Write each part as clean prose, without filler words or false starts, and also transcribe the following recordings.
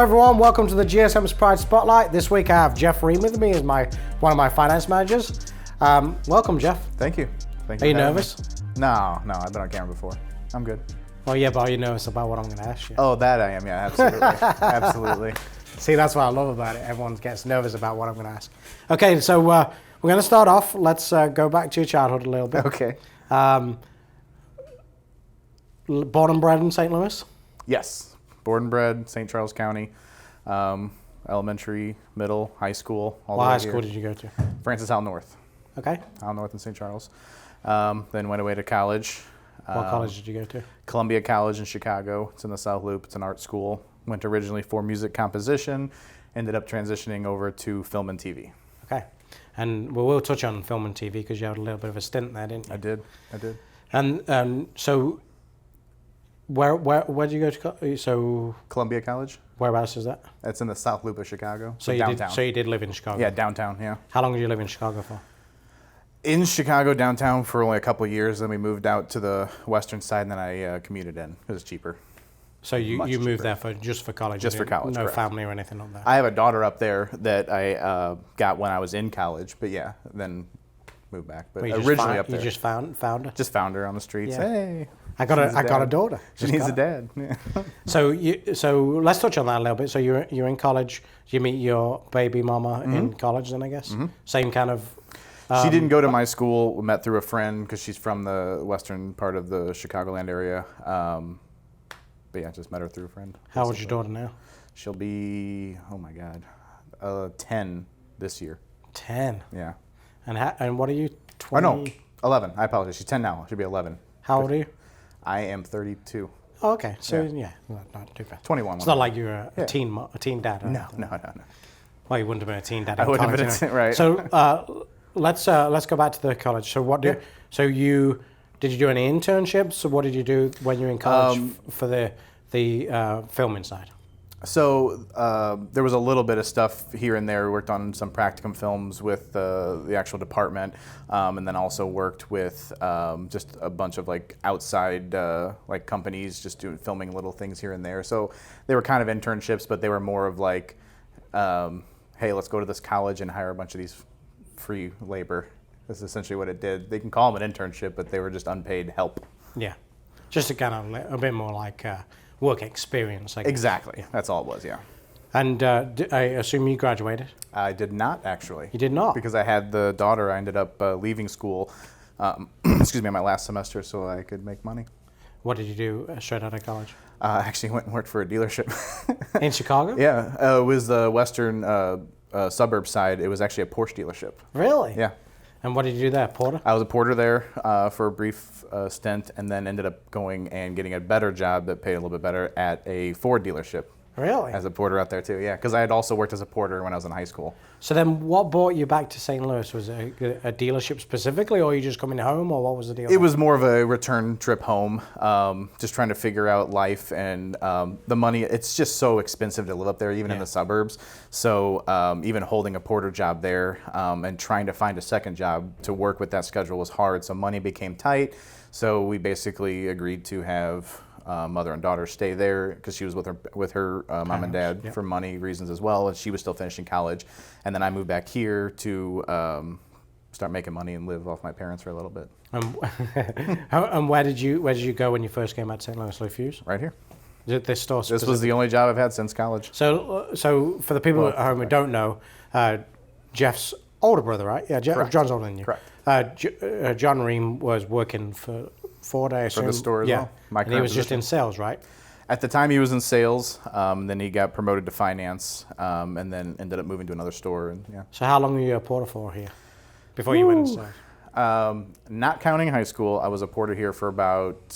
everyone, welcome to the GSM's Pride Spotlight. This week I have Jeff Ream with me as one of my finance managers. Welcome, Jeff. Thank you. Are you nervous? No, I've been on camera before. I'm good. Oh yeah, but are you nervous about what I'm going to ask you? Oh, that I am, yeah, absolutely. Absolutely. See, that's what I love about it. Everyone gets nervous about what I'm going to ask. Okay, so we're going to start off. Let's go back to your childhood a little bit. Okay. Born and bred in St. Louis? Yes. Born and bred, St. Charles County, elementary, middle, high school, all the way What high here. school did you go to? Francis Howell North. Okay. Howell North in St. Charles. Then went away to college. What college did you go to? Columbia College in Chicago. It's in the South Loop. It's an art school. Went originally for music composition. Ended up transitioning over to film and TV. Okay. And we'll touch on film and TV because you had a little bit of a stint there, didn't you? I did. And so where did you go to? So Columbia College. whereabouts is that? It's in the South Loop of Chicago. So you downtown. you did live in Chicago? Yeah, downtown, yeah. How long did you live in Chicago for? In Chicago downtown for only a couple of years. Then we moved out to the western side, and then I commuted in because it's cheaper. So you Much moved cheaper. there just for college? Just You for didn't- college, No correct. family or anything like that? I have a daughter up there that I got when I was in college, but yeah, then moved back. But Well, you just originally found- up there. You just found her? Just found her on the streets. Yeah. Hey, I got a daughter. She Just needs got a her. dad. Yeah. So let's touch on that a little bit. So you're in college. You meet your baby mama in college, then I guess. Same kind of. She didn't go to my school. We met through a friend because she's from the western part of the Chicagoland area. But yeah, just met her through a friend. How old's your daughter now? She'll be, oh my God, 10 this year. 10. Yeah. And what are you? 20? Oh no, 11. I apologize. She's 10 now. She'll be 11. How old are you? I am 32. Oh, okay. So Yeah. not too bad. 21. It's not like you're a Yeah. teen dad. Or No. anything. No. Well, you wouldn't have been a teen dad. I in wouldn't have college, been anyway. right. So let's go back to the college. So what do? Yeah. So did you do any internships? So what did you do when you were in college for the filming side? So there was a little bit of stuff here and there. We worked on some practicum films with the actual department, and then also worked with just a bunch of like outside like companies, just filming little things here and there. So they were kind of internships, but they were more of like, hey, let's go to this college and hire a bunch of these free labor. That's essentially what it did. They can call them an internship, but they were just unpaid help. Yeah, just to kind of a bit more like work experience. I guess. Exactly. Yeah. That's all it was. Yeah. And I assume you graduated. I did not actually. You did not? Because I had the daughter. I ended up leaving school, excuse me, my last semester so I could make money. What did you do straight out of college? I actually went and worked for a dealership. In Chicago? Yeah, it was the western suburb side. It was actually a Porsche dealership. Really? Yeah. And what did you do there, porter? I was a porter there for a brief stint and then ended up going and getting a better job that paid a little bit better at a Ford dealership. Really? As a porter out there too, yeah. Because I had also worked as a porter when I was in high school. So then what brought you back to St. Louis? Was it a dealership specifically, or were you just coming home, or what was the deal? It was more of a return trip home, just trying to figure out life and the money. It's just so expensive to live up there, even in the suburbs. So even holding a porter job there and trying to find a second job to work with that schedule was hard. So money became tight. So we basically agreed to have mother and daughter stay there because she was with her mom and dad for money reasons as well, and she was still finishing college. And then I moved back here to start making money and live off my parents for a little bit. And where did you go when you first came out to St. Louis? Louis Fuse? Right here. This store. This was the only job I've had since college. So for the people at home who don't know, Jeff's older brother, right? Yeah, Correct. John's older than you. Correct. John Ream was working for Ford, I assume. For the store as well. My And he current was just position. in sales, right? At the time, he was in sales. Then he got promoted to finance, and then ended up moving to another store. And yeah. So how long were you a porter for here before you went in sales? Not counting high school, I was a porter here for about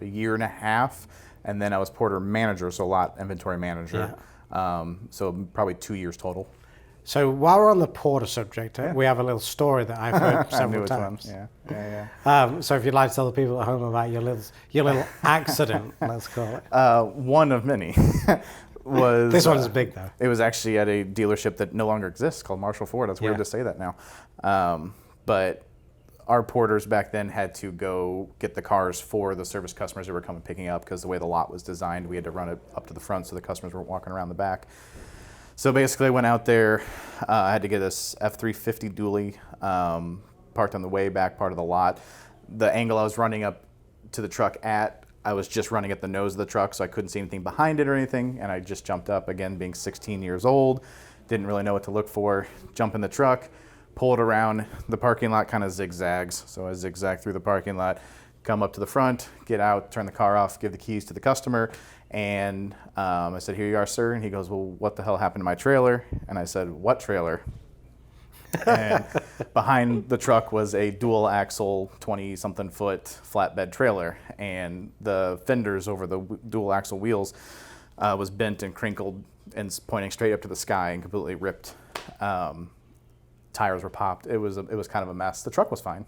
a year and a half, and then I was porter manager, so lot inventory manager. So probably 2 years total. So while we're on the porter subject, we have a little story that I've heard several times. Yeah. So if you'd like to tell the people at home about your little accident, let's call it. One of many was... This one's big though. It was actually at a dealership that no longer exists called Marshall Ford. That's weird to say that now. But our porters back then had to go get the cars for the service customers who were coming picking up, because the way the lot was designed, we had to run it up to the front so the customers weren't walking around the back. So basically I went out there, I had to get this F-350 dually, parked on the way back part of the lot. The angle I was running up to the truck at, I was just running at the nose of the truck, so I couldn't see anything behind it or anything, and I just jumped up, again, being 16 years old, didn't really know what to look for, jump in the truck, pull it around. The parking lot kind of zigzags, so I zigzag through the parking lot, come up to the front, get out, turn the car off, give the keys to the customer, and I said, "Here you are, sir." And he goes, "Well, what the hell happened to my trailer?" And I said, "What trailer?" And behind the truck was a dual axle 20-something foot flatbed trailer, and the fenders over the dual axle wheels was bent and crinkled and pointing straight up to the sky and completely ripped. Tires were popped. It was kind of a mess. The truck was fine,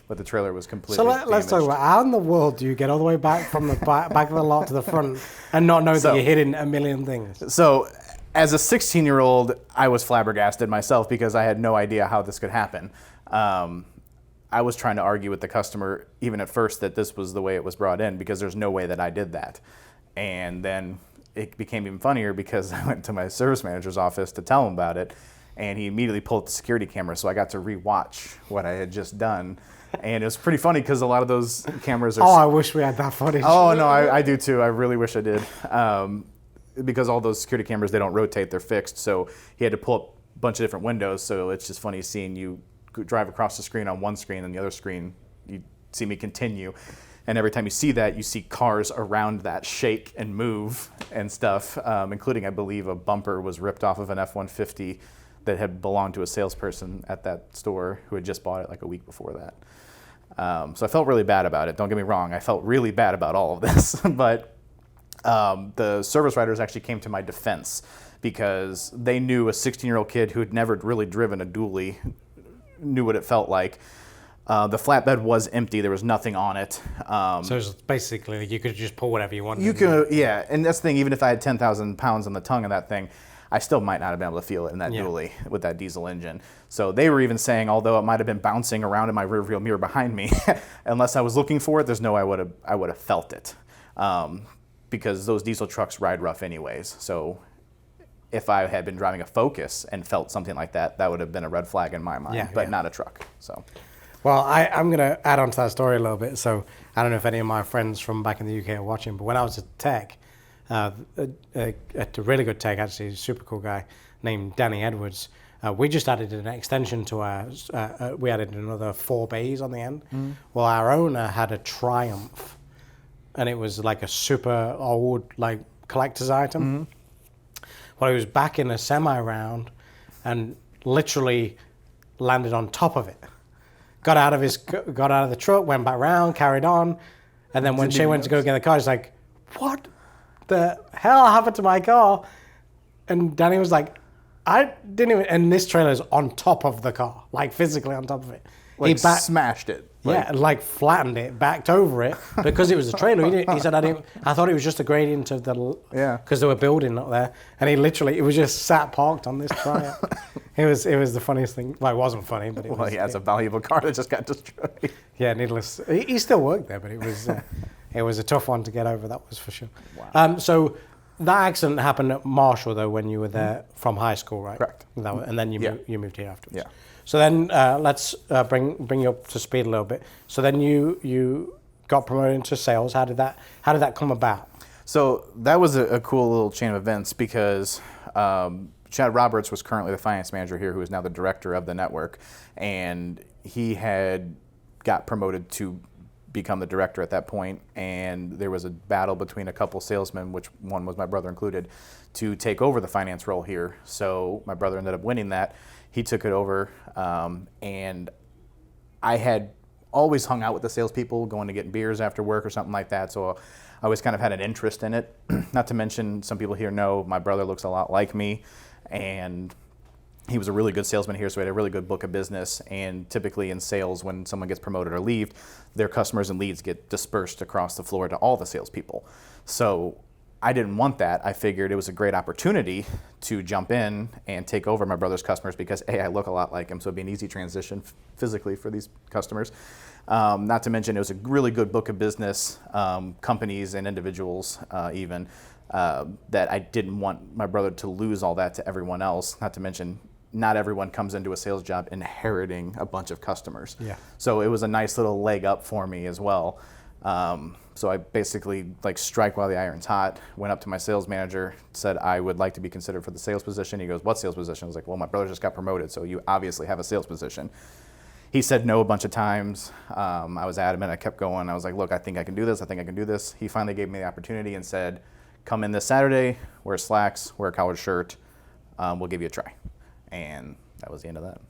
but the trailer was completely So let's talk about how in the world do you get all the way back from the back of the lot to the front and not know that you're hitting a million things? So as a 16-year-old, I was flabbergasted myself because I had no idea how this could happen. I was trying to argue with the customer even at first that this was the way it was brought in, because there's no way that I did that. And then it became even funnier because I went to my service manager's office to tell him about it, and he immediately pulled up the security camera, so I got to re-watch what I had just done. And it was pretty funny because a lot of those cameras are... Oh, I wish we had that footage. Oh, no, I do too. I really wish I did. Because all those security cameras, they don't rotate, they're fixed. So he had to pull up a bunch of different windows. So it's just funny seeing you drive across the screen on one screen, and the other screen, you see me continue. And every time you see that, you see cars around that shake and move and stuff, including, I believe, a bumper was ripped off of an F-150 that had belonged to a salesperson at that store who had just bought it like a week before that. So I felt really bad about it. Don't get me wrong. I felt really bad about all of this. But the service writers actually came to my defense because they knew a 16-year-old kid who had never really driven a dually knew what it felt like. The flatbed was empty. There was nothing on it. So it was basically you could just pull whatever you wanted. You could, yeah. And that's the thing. Even if I had 10,000 pounds on the tongue of that thing, I still might not have been able to feel it in that dually with that diesel engine. So they were even saying, although it might have been bouncing around in my rearview mirror behind me, unless I was looking for it, there's no way I would have felt it, because those diesel trucks ride rough anyways. So if I had been driving a Focus and felt something like that, that would have been a red flag in my mind, but not a truck. So. Well, I'm going to add on to that story a little bit. So I don't know if any of my friends from back in the UK are watching, but when I was at tech, at a really good tech, actually, a super cool guy named Danny Edwards, we just added an extension to our, we added another 4 bays on the end. Well, our owner had a Triumph, and it was like a super old, like, collector's item. Well, he was back in a semi round and literally landed on top of it. Got out of the truck, went back round, carried on, and then when she went to go get the car, she's like, "What the hell happened to my car?" And Danny was like, "I didn't even." And this trailer's on top of the car, like physically on top of it. Like smashed it. Like flattened it, backed over it because it was a trailer. He said, I thought it was just a gradient of the, because they were building up there. And he literally, it was just sat parked on this Triumph. It was the funniest thing. Well, it wasn't funny, but it was. Well, he has a valuable car that just got destroyed. Yeah, needless. He still worked there, but it was a tough one to get over, that was for sure. Wow. So that accident happened at Marshall, though, when you were there from high school, right? Correct. And then you moved here afterwards. Yeah. So then let's bring you up to speed a little bit. So then you got promoted into sales. How did that come about? So that was a cool little chain of events because Chad Roberts was currently the finance manager here, who is now the director of the network, and he had got promoted to become the director at that point, and there was a battle between a couple salesmen, which one was my brother included, to take over the finance role here. So my brother ended up winning that. He took it over, and I had always hung out with the salespeople, going to get beers after work or something like that, so I always kind of had an interest in it. Not to mention, some people here know my brother looks a lot like me, and he was a really good salesman here, so he had a really good book of business. And typically in sales, when someone gets promoted or leaves, their customers and leads get dispersed across the floor to all the salespeople. So I didn't want that. I figured it was a great opportunity to jump in and take over my brother's customers because A, I look a lot like him, so it'd be an easy transition physically for these customers. Not to mention it was a really good book of business, companies and individuals even, that I didn't want my brother to lose all that to everyone else. Not to mention not everyone comes into a sales job inheriting a bunch of customers. Yeah. So it was a nice little leg up for me as well. So I basically like strike while the iron's hot, went up to my sales manager, said I would like to be considered for the sales position. He goes, what sales position? I was like, well, my brother just got promoted, so you obviously have a sales position. He said no a bunch of times. I was adamant, I kept going. I was like, look, I think I can do this, I think I can do this. He finally gave me the opportunity and said, come in this Saturday, wear slacks, wear a collared shirt, we'll give you a try. And that was the end of that.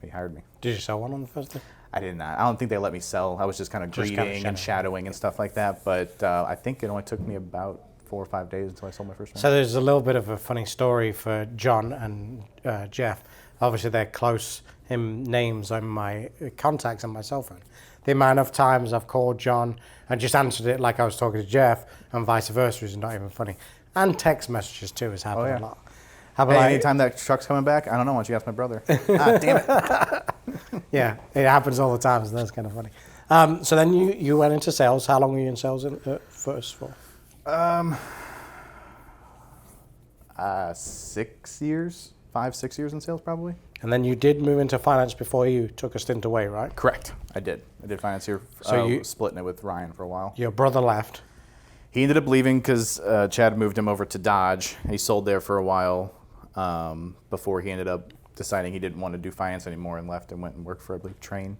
He hired me. Did you sell one on the first day? I did not. I don't think they let me sell. I was just kind of greeting and shadowing and stuff like that. But I think it only took me about 4 or 5 days until I sold my first one. So there's a little bit of a funny story for John and Jeff. Obviously, they're close in names on my contacts on my cell phone. The amount of times I've called John and just answered it like I was talking to Jeff and vice versa is not even funny. And text messages too has happened a lot. How about anytime that truck's coming back? I don't know. Why don't you ask my brother? Damn it. Yeah, it happens all the time, so that's kind of funny. So then you went into sales. How long were you in sales first for? 6 years, 5, 6 years in sales probably. And then you did move into finance before you took a stint away, right? Correct. I did finance here. So you splitting it with Ryan for a while. Your brother left. He ended up leaving because Chad moved him over to Dodge. He sold there for a while before he ended up deciding he didn't want to do finance anymore and left and went and worked for, I believe, Train.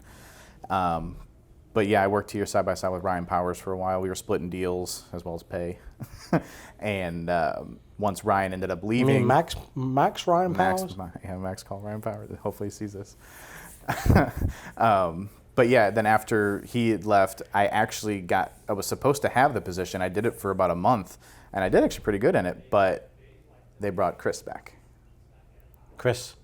But yeah, I worked here side by side with Ryan Powers for a while. We were splitting deals as well as pay. And once Ryan ended up leaving... You mean Max Ryan Powers? Max called Ryan Powers. Hopefully he sees this. But yeah, then after he had left, I was supposed to have the position. I did it for about a month, and I did actually pretty good in it, but they brought Chris back. Chris?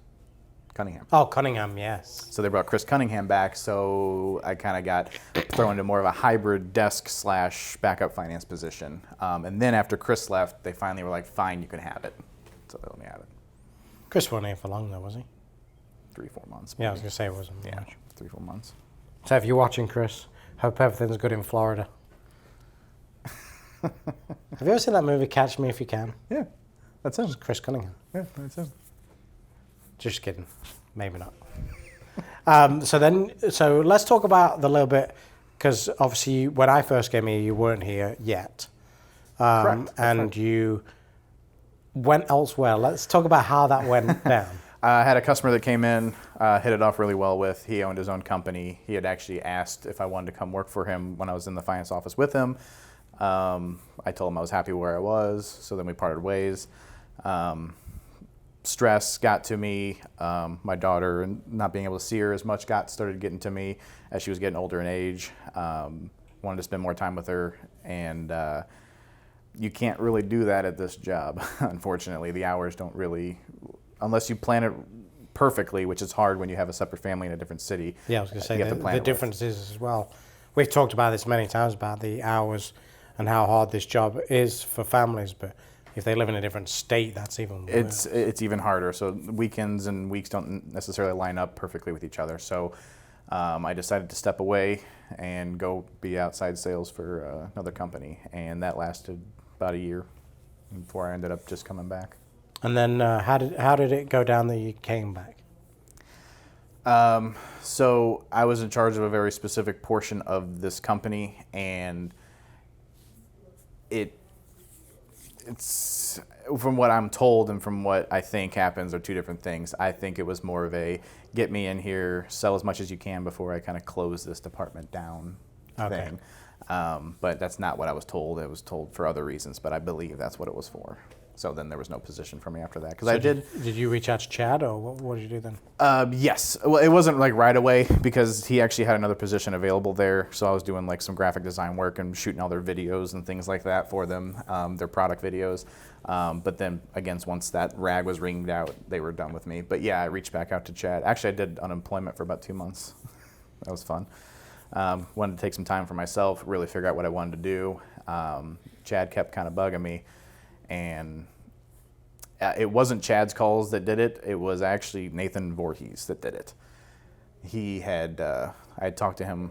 Cunningham. Oh, Cunningham, yes. So they brought Chris Cunningham back, so I kind of got thrown into more of a hybrid desk / backup finance position. And then after Chris left, they finally were like, fine, you can have it. So they let me have it. Chris wasn't here for long though, was he? 3-4 months. Maybe. Yeah, I was going to say it wasn't much. 3-4 months. So if you're watching, Chris, hope everything's good in Florida. Have you ever seen that movie, Catch Me If You Can? Yeah, that's him. It's Chris Cunningham. Yeah, that's him. Just kidding. Maybe not. So let's talk about the little bit, because obviously when I first came here, you weren't here yet. Correct. And you went elsewhere. Let's talk about how that went down. I had a customer that came in, hit it off really well with. He owned his own company. He had actually asked if I wanted to come work for him when I was in the finance office with him. I told him I was happy where I was, so then we parted ways. Stress got to me. My daughter, and not being able to see her as much, started getting to me as she was getting older in age. Wanted to spend more time with her, and you can't really do that at this job. Unfortunately, the hours don't really, unless you plan it perfectly, which is hard when you have a separate family in a different city. Yeah, I was going to say the difference is as well. We've talked about this many times about the hours and how hard this job is for families, but if they live in a different state, that's even worse. It's even harder. So weekends and weeks don't necessarily line up perfectly with each other. So I decided to step away and go be outside sales for another company, and that lasted about a year before I ended up just coming back. And then how did it go down that you came back? So I was in charge of a very specific portion of this company, and it's from what I'm told and from what I think happens are two different things. I think it was more of a get me in here, sell as much as you can before I kind of close this department down thing. But that's not what I was told. It was told for other reasons, but I believe that's what it was for. So then there was no position for me after that. Because Did you reach out to Chad, or what did you do then? Yes. Well, it wasn't like right away because he actually had another position available there. So I was doing like some graphic design work and shooting all their videos and things like that for them, their product videos. But then again, once that rag was wringed out, they were done with me. But yeah, I reached back out to Chad. Actually, I did unemployment for about 2 months. That was fun. Wanted to take some time for myself, really figure out what I wanted to do. Chad kept kind of bugging me. and it wasn't Chad's calls that did it. It was actually Nathan Voorhees that did it. He had, I had talked to him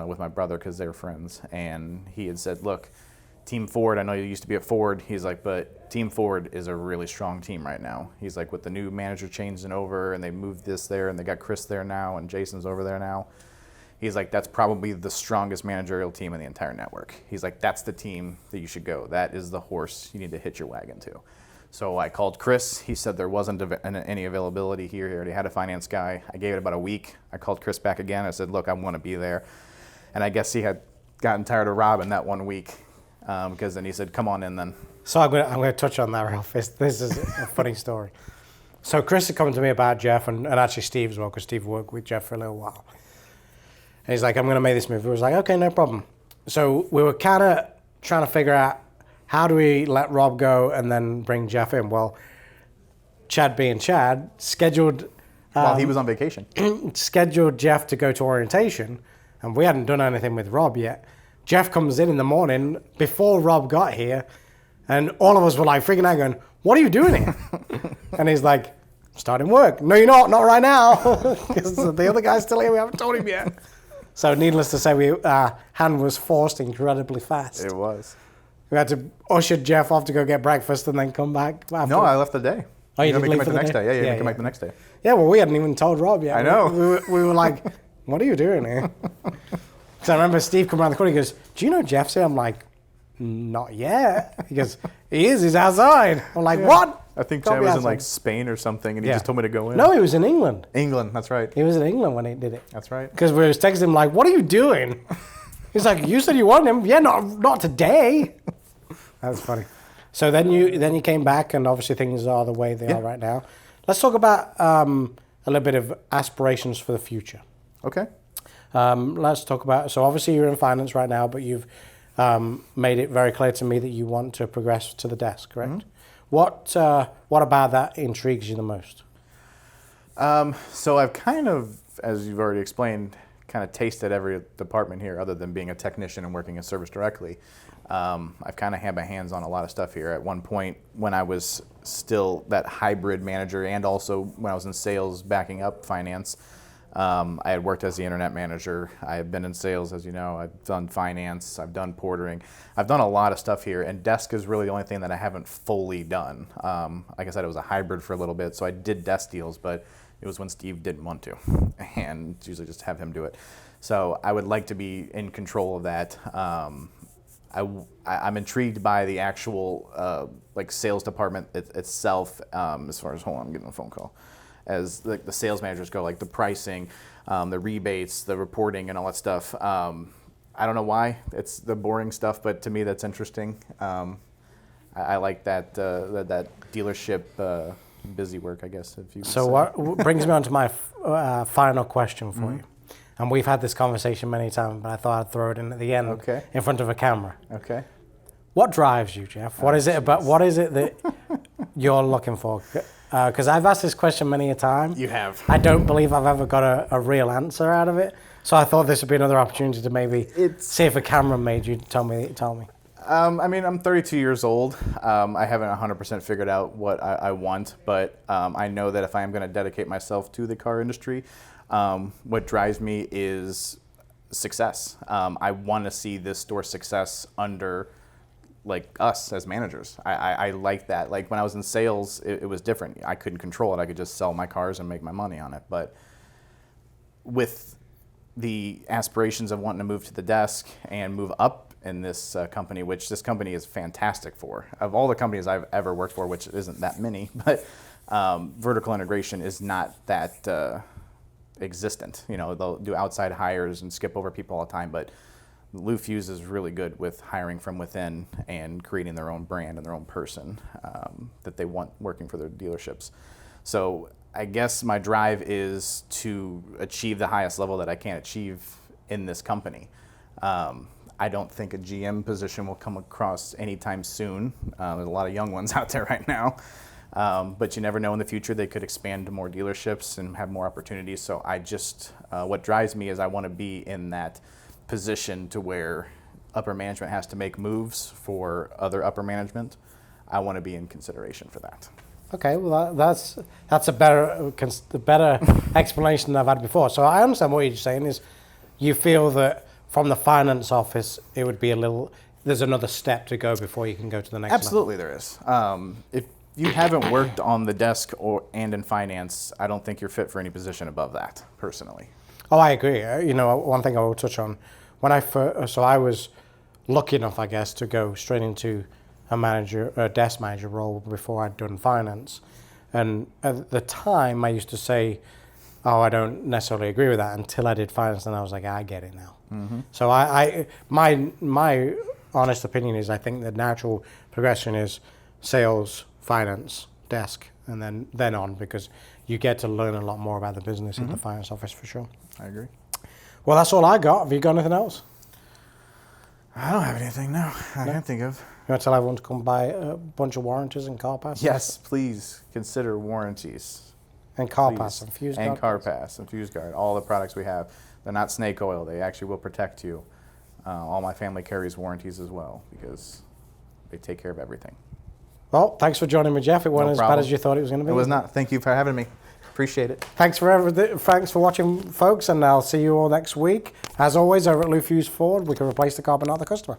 with my brother because they were friends, and he had said, look, Team Ford, I know you used to be at Ford. He's like, but Team Ford is a really strong team right now. He's like, with the new manager changing over, and they moved this there, and they got Chris there now, and Jason's over there now. He's like, that's probably the strongest managerial team in the entire network. He's like, that's the team that you should go. That is the horse you need to hitch your wagon to. So I called Chris. He said there wasn't any availability here. He already had a finance guy. I gave it about a week. I called Chris back again. I said, look, I want to be there. And I guess he had gotten tired of Robin that 1 week. Because then he said, come on in then. So I'm going to touch on that, Ralph. This is a funny story. So Chris had come to me about Jeff, and actually Steve as well, because Steve worked with Jeff for a little while. And he's like, I'm going to make this move. I was like, okay, no problem. So we were kind of trying to figure out, how do we let Rob go and then bring Jeff in? Well, Chad being Chad, scheduled... While he was on vacation. scheduled Jeff to go to orientation, and we hadn't done anything with Rob yet. Jeff comes in the morning before Rob got here, and all of us were like freaking out going, what are you doing here? And he's like, starting work. No, you're not right now. Because the other guy's still here, we haven't told him yet. So needless to say, hand was forced incredibly fast. It was. We had to usher Jeff off to go get breakfast and then come back after. No, I left the day. Oh, you did make leave him for the next day? day. Yeah, come back the next day. Yeah, well, we hadn't even told Rob yet. I know. We were like, what are you doing here? Because I remember Steve coming around the corner, he goes, do you know Jeff's here? I'm like, not yet. He goes, he's outside. I'm like, what? I think Can't Chad be was in outside. like Spain or something, and he just told me to go in. No, he was in England. England, that's right. He was in England when he did it. That's right. Because we was texting him like, what are you doing? He's like, you said you wanted him. Yeah, not today. That's funny. So then you came back, and obviously things are the way they are right now. Let's talk about a little bit of aspirations for the future. Okay. Let's talk about, so obviously you're in finance right now, but you've made it very clear to me that you want to progress to the desk, correct? Mm-hmm. What about that intrigues you the most? So I've kind of, as you've already explained, kind of tasted every department here other than being a technician and working in service directly. I've kind of had my hands on a lot of stuff here. At one point, when I was still that hybrid manager and also when I was in sales backing up finance, I had worked as the internet manager. I have been in sales, as you know. I've done finance. I've done portering. I've done a lot of stuff here, and desk is really the only thing that I haven't fully done. Like I said, it was a hybrid for a little bit, so I did desk deals, but it was when Steve didn't want to, and usually just have him do it. So I would like to be in control of that. I'm intrigued by the actual like sales department itself. As far as, hold on, I'm getting a phone call. As the sales managers go, like the pricing, the rebates, the reporting, and all that stuff. I don't know why it's the boring stuff, but to me that's interesting. I like that that dealership busy work, I guess. If you so what brings me on to my final question for you. And we've had this conversation many times, but I thought I'd throw it in at the end in front of a camera. Okay. What drives you, Jeff? What is it about? What is it that you're looking for? Because I've asked this question many a time. You have. I don't believe I've ever got a real answer out of it. So I thought this would be another opportunity to maybe see if a camera made you tell me. I mean, I'm 32 years old. I haven't 100% figured out what I want, but I know that if I am going to dedicate myself to the car industry, what drives me is success. I want to see this store success under like us as managers. I like that. Like when I was in sales, it was different. I couldn't control it. I could just sell my cars and make my money on it. But with the aspirations of wanting to move to the desk and move up in this company, which this company is fantastic for. Of all the companies I've ever worked for, which isn't that many, but vertical integration is not that existent. You know, they'll do outside hires and skip over people all the time, but Lou Fuse is really good with hiring from within and creating their own brand and their own person that they want working for their dealerships. So I guess my drive is to achieve the highest level that I can achieve in this company. I don't think a GM position will come across anytime soon. There's a lot of young ones out there right now. But you never know in the future. They could expand to more dealerships and have more opportunities. So I just, what drives me is I want to be in that position to where upper management has to make moves for other upper management. I want to be in consideration for that. Okay, well that's a better explanation than I've had before. So I understand what you're saying is you feel that from the finance office it would be there's another step to go before you can go to the next level. Absolutely there is. If you haven't worked on the desk and in finance, I don't think you're fit for any position above that, personally. Oh, I agree. One thing I will touch on, I was lucky enough, I guess, to go straight into a desk manager role before I'd done finance. And at the time, I used to say, oh, I don't necessarily agree with that until I did finance, and I was like, I get it now. Mm-hmm. So my honest opinion is I think the natural progression is sales, finance, desk, and then on, because you get to learn a lot more about the business in the finance office for sure. I agree. Well, that's all I got. Have you got anything else? I don't have anything, no. I can't think of. You want to tell everyone to come buy a bunch of warranties and car passes? Yes, please consider warranties. And car pass and fuse guard. And car pass and fuse guard. All the products we have. They're not snake oil. They actually will protect you. All my family carries warranties as well because they take care of everything. Well, thanks for joining me, Jeff. It wasn't as bad problem. as you thought it was going to be. It was not. Thank you for having me. Appreciate it. Thanks for watching, folks, and I'll see you all next week. As always, over at Lou Fuse Ford, we can replace the car but not the customer.